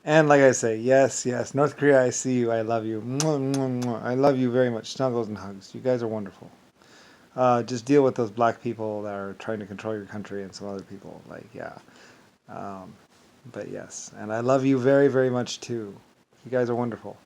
And like I say, yes, yes, North Korea, I see you. I love you. Mwah, mwah, mwah. I love you very much. Snuggles and hugs. You guys are wonderful. Just deal with those black people that are trying to control your country and some other people. Like, yeah. Um, but yes, and I love you very, very much too. You guys are wonderful.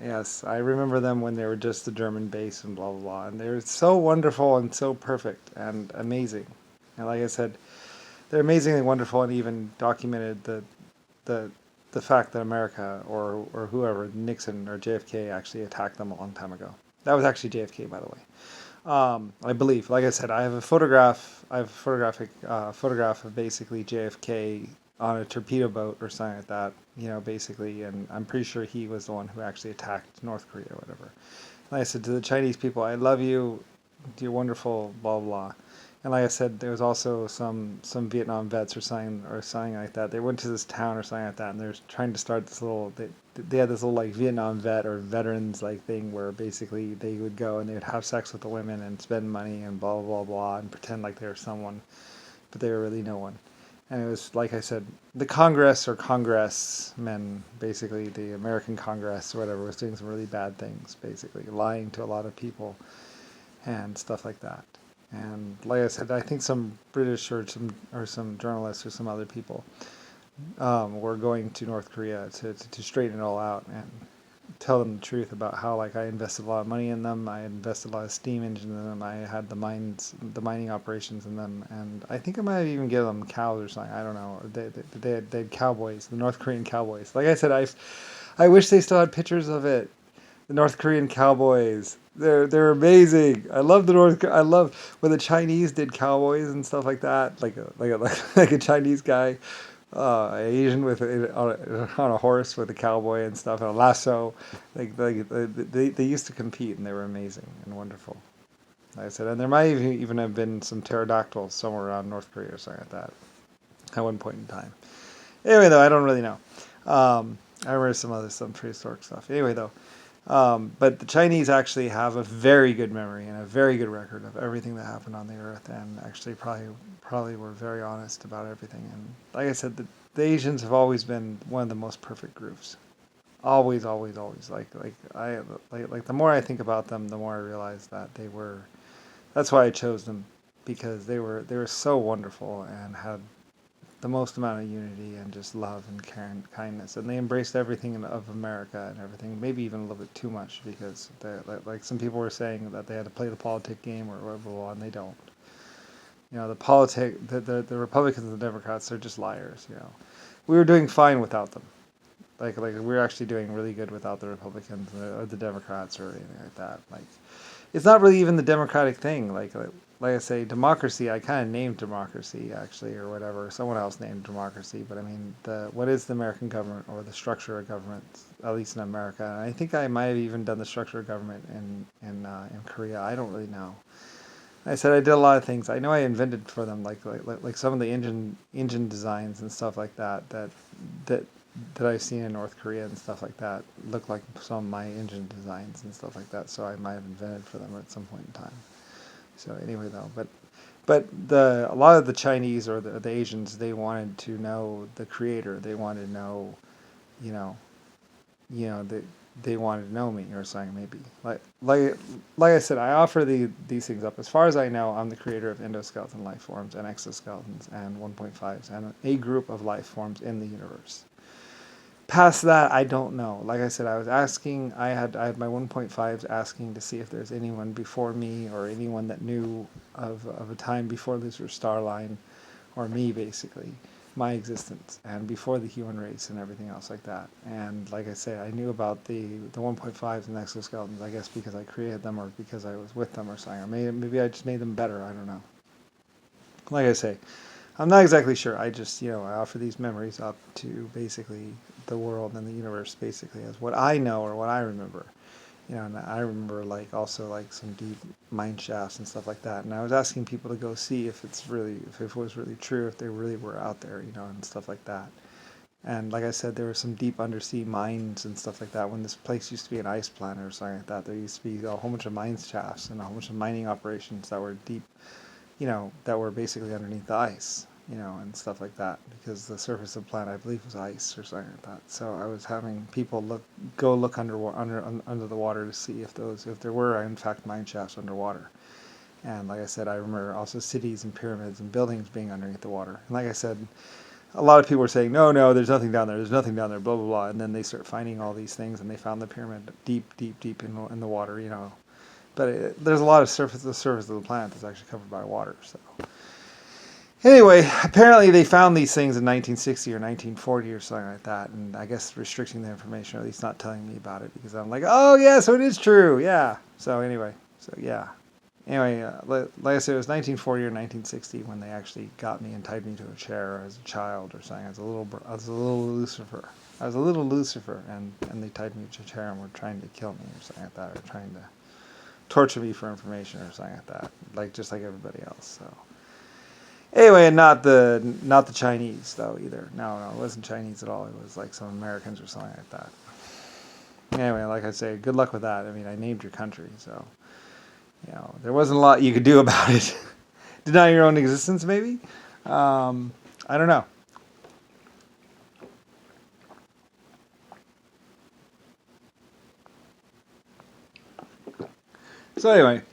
Yes, I remember them when they were just the German base and blah blah blah, and they're so wonderful and so perfect and amazing. And like I said, they're amazingly wonderful and even documented the the fact that America or whoever Nixon or JFK actually attacked them a long time ago. That was actually JFK, by the way. I believe, like I said, I have a photograph. I have a photograph of basically JFK on a torpedo boat or something like that. You know, basically, and I'm pretty sure he was the one who actually attacked North Korea or whatever. Like I said to the Chinese people, I love you, you're wonderful, blah blah. And like I said, there was also some Vietnam vets or something like that. They went to this town or something like that, and they're trying to start this little. They had this little like Vietnam vet or veterans like thing where basically they would go and they would have sex with the women and spend money and blah blah blah blah and pretend like they were someone, but they were really no one. And it was like I said, the Congress or congressmen, basically the American Congress or whatever, was doing some really bad things, basically lying to a lot of people and stuff like that. And like I said, I think some British or some journalists or some other people were going to North Korea to straighten it all out and tell them the truth about how like I invested a lot of money in them. I invested a lot of steam engine in them. I had the mining operations in them, and I think I might have even given them cows or something. I don't know. They had cowboys, the North Korean cowboys. Like I said, I wish they still had pictures of it. The North Korean cowboys. They're amazing. I love the North. I love when the Chinese did cowboys and stuff like that. Like a Chinese guy, Asian with on a horse with a cowboy and stuff and a lasso. They used to compete and they were amazing and wonderful. Like I said, and there might even have been some pterodactyls somewhere around North Korea or something like that at one point in time. Anyway, though, I don't really know. I remember some prehistoric stuff. Anyway, though, but the Chinese actually have a very good memory and a very good record of everything that happened on the Earth, and actually probably were very honest about everything. And like I said, the Asians have always been one of the most perfect groups. Always, always, always. Like the more I think about them, the more I realize that they were. That's why I chose them because they were so wonderful and had the most amount of unity and just love and care and kindness. And they embraced everything of America and everything, maybe even a little bit too much because like some people were saying that they had to play the politic game or whatever, and they don't. You know, the Republicans and the Democrats, they're just liars. You know, we were doing fine without them. Like we were actually doing really good without the Republicans or the Democrats or anything like that. Like it's not really even the democratic thing. Like I say, democracy. I kind of named democracy actually, or whatever. Someone else named democracy, but I mean, the what is the American government or the structure of government, at least in America? And I think I might have even done the structure of government in Korea. I don't really know. I said I did a lot of things. I know I invented for them, like some of the engine designs and stuff like that that I've seen in North Korea and stuff like that look like some of my engine designs and stuff like that. So I might have invented for them at some point in time. So anyway, though, but a lot of the Chinese or the Asians, they wanted to know the creator. They wanted to know, you know, they wanted to know me or something maybe. Like I said, I offer these things up. As far as I know, I'm the creator of endoskeleton life forms and exoskeletons and 1.5s and a group of life forms in the universe. Past that, I don't know. Like I said, I was asking. I had my 1.5s asking to see if there's anyone before me or anyone that knew of a time before Lucifer Starline or me, basically, my existence and before the human race and everything else like that. And like I say, I knew about the 1.5s and exoskeletons, I guess because I created them or because I was with them or something. Or maybe I just made them better. I don't know. Like I say, I'm not exactly sure. I just, I offer these memories up to basically the world and the universe, basically, as what I know or what I remember. And I remember like also like some deep mine shafts and stuff like that. And I was asking people to go see if it was really true, if they really were out there, and stuff like that. And like I said, there were some deep undersea mines and stuff like that. When this place used to be an ice planet or something like that, there used to be a whole bunch of mine shafts and a whole bunch of mining operations that were deep, that were basically underneath the ice. and stuff like that, because the surface of the planet, I believe, was ice or something like that. So I was having people go look under the water to see if there were in fact mine shafts underwater. And like I said, I remember also cities and pyramids and buildings being underneath the water. And like I said, a lot of people were saying, no, no, there's nothing down there, blah, blah, blah. And then they start finding all these things, and they found the pyramid deep, deep, deep in the water, But there's a lot of the surface of the planet that's actually covered by water. So anyway, apparently they found these things in 1960 or 1940 or something like that, and I guess restricting the information, or at least not telling me about it, because I'm like, oh yeah, so it is true, yeah. So anyway, like I said, it was 1940 or 1960 when they actually got me and tied me to a chair as a child or something. I was a little Lucifer. And they tied me to a chair and were trying to kill me or something like that, or trying to torture me for information or something like that, just like everybody else. So anyway, and not the Chinese though either. No, it wasn't Chinese at all. It was like some Americans or something like that. Anyway, like I say, good luck with that. I mean, I named your country, so there wasn't a lot you could do about it. Deny your own existence, maybe. I don't know. So anyway,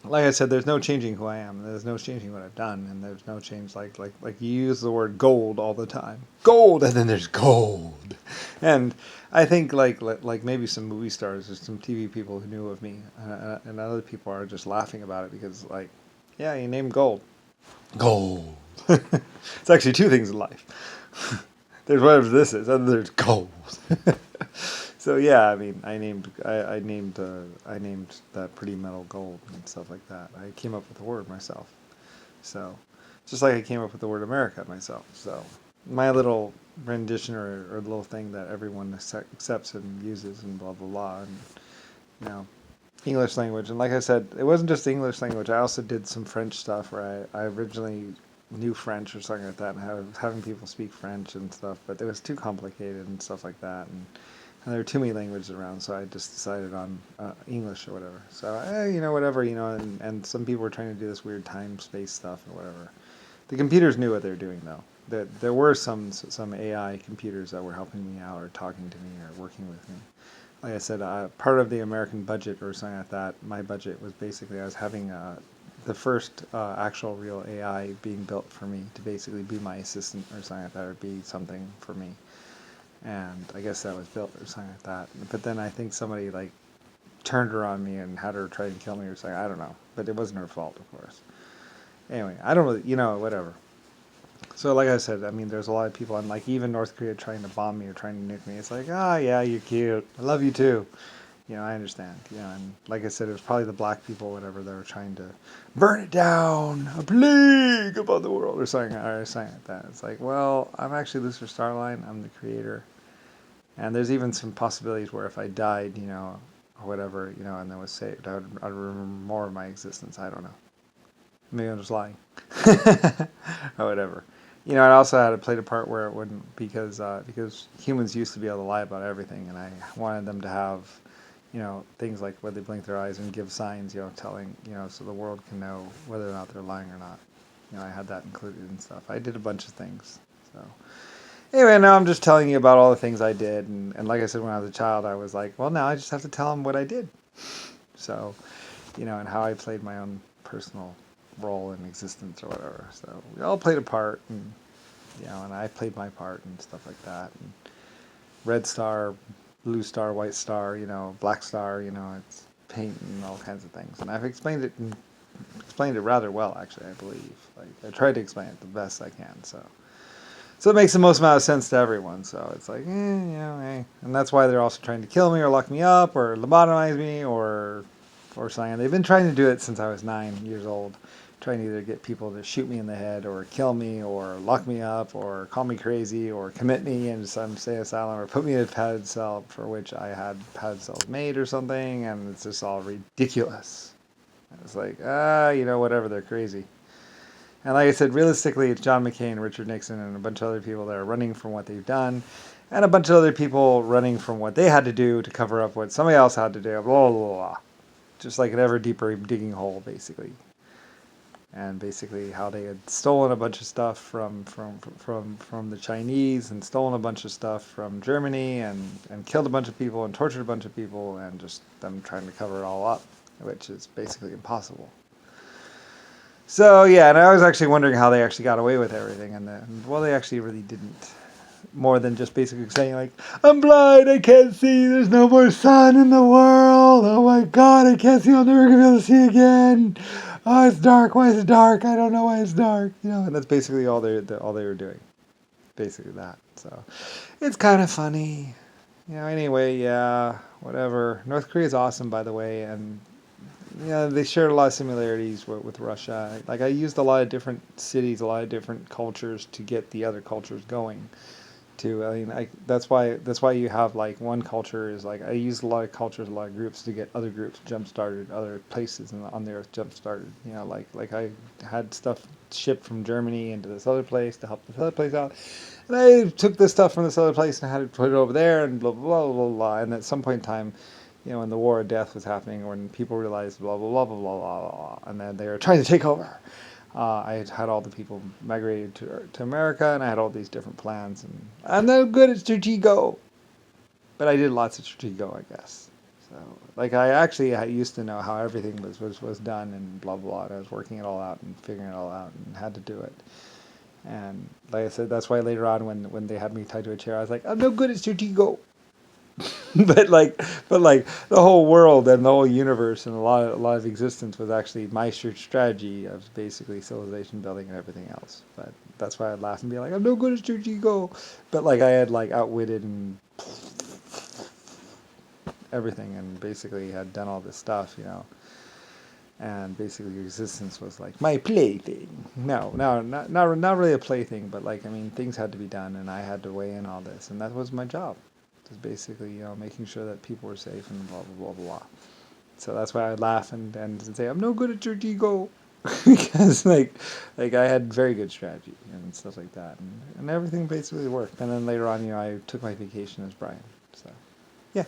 like I said, there's no changing who I am. There's no changing what I've done, and there's no change. Like you use the word gold all the time, gold, and then there's gold, and I think like maybe some movie stars or some TV people who knew of me, and other people are just laughing about it because yeah, you named gold, gold. It's actually two things in life. There's whatever this is, and there's gold. So yeah, I mean, I named that pretty metal gold and stuff like that. I came up with the word myself. So just like I came up with the word America myself. So my little rendition or little thing that everyone accepts and uses and blah blah blah, and English language. And like I said, it wasn't just English language. I also did some French stuff where I originally knew French or something like that, and having people speak French and stuff, but it was too complicated and stuff like that, and there were too many languages around, so I just decided on English or whatever. So whatever, and some people were trying to do this weird time space stuff or whatever. The computers knew what they were doing though. There were some AI computers that were helping me out or talking to me or working with me. Like I said, part of the American budget or something like that, my budget was basically I was having the first actual real AI being built for me to basically be my assistant or something like that, or be something for me. And I guess that was built or something like that. But then I think somebody turned her on me and had her try to kill me or something. I don't know, but it wasn't her fault, of course. Anyway, I don't really, whatever. So like I said, I mean, there's a lot of people, and even North Korea trying to bomb me or trying to nuke me. It's like, yeah, you're cute. I love you too. I understand. And like I said, it was probably the black people, whatever, that were trying to burn it down, a plague upon the world, or something like that. It's like, well, I'm actually Lucifer Starline. I'm the creator, and there's even some possibilities where if I died, or whatever, and then was saved, I'd remember more of my existence. I don't know. Maybe I'm just lying, or whatever. I also had to play the part where it wouldn't, because humans used to be able to lie about everything, and I wanted them to have things like where they blink their eyes and give signs, telling, so the world can know whether or not they're lying or not. I had that included and stuff. I did a bunch of things. So anyway, now I'm just telling you about all the things I did. And like I said, when I was a child, I was like, well, now I just have to tell them what I did. So, and how I played my own personal role in existence or whatever. So we all played a part, and, and I played my part and stuff like that. And Red Star, Blue Star, White Star, Black Star, it's paint and all kinds of things. And I've explained it rather well, actually, I believe. I tried to explain it the best I can, so it makes the most amount of sense to everyone. So it's like, eh. And that's why they're also trying to kill me or lock me up or lobotomize me or something. And they've been trying to do it since I was 9 years old, trying to either get people to shoot me in the head or kill me or lock me up or call me crazy or commit me in some state asylum or put me in a padded cell for which I had padded cells made or something, and it's just all ridiculous. It's like, whatever, they're crazy. And like I said, realistically, it's John McCain, Richard Nixon, and a bunch of other people that are running from what they've done, and a bunch of other people running from what they had to do to cover up what somebody else had to do, blah, blah, blah. Just like an ever deeper digging hole, basically. and basically how they had stolen a bunch of stuff from the Chinese and stolen a bunch of stuff from Germany and killed a bunch of people and tortured a bunch of people and just them trying to cover it all up, which is basically impossible. So yeah, and I was actually wondering how they actually got away with everything, and well, they actually really didn't. More than just basically saying like, "I'm blind, I can't see. There's no more sun in the world. Oh my God, I can't see. I'm never gonna be able to see again. Oh, it's dark. Why is it dark? I don't know why it's dark." You know, and that's basically all they were doing. Basically that. So it's kind of funny. You know. Anyway, yeah, whatever. North Korea is awesome, by the way, and yeah, they shared a lot of similarities with Russia. Like I used a lot of different cities, a lot of different cultures to get the other cultures going. Too, I mean, that's why you have like one culture is like I use a lot of cultures, a lot of groups to get other groups jump started, other places on the earth jump started. You know, like I had stuff shipped from Germany into this other place to help this other place out, and I took this stuff from this other place and had to put it over there and blah blah blah blah blah. And at some point in time, you know, when the war of death was happening, when people realized blah blah blah blah blah blah, blah and then they were trying to take over. I had all the people migrated to America, and I had all these different plans. And I'm no good at Stratego, but I did lots of Stratego, I guess. So, like, I used to know how everything was done and blah, blah, blah. And I was working it all out and figuring it all out and had to do it. And like I said, that's why later on when they had me tied to a chair, I was like, I'm no good at Stratego. but like but the whole world and the whole universe and a lot of existence was actually my strategy of basically civilization building and everything else. But that's why I'd laugh and be like, I'm no good at strategy go. But like I had like outwitted and everything and basically had done all this stuff, you know. And basically existence was like my plaything. No, not really a plaything, but like I mean things had to be done and I had to weigh in all this and that was my job. Is basically, you know, making sure that people were safe and blah blah blah blah. So that's why I laugh and say I'm no good at your ego because like I had very good strategy and stuff like that and everything basically worked. And then later on, you know, I took my vacation as Brian. So yeah.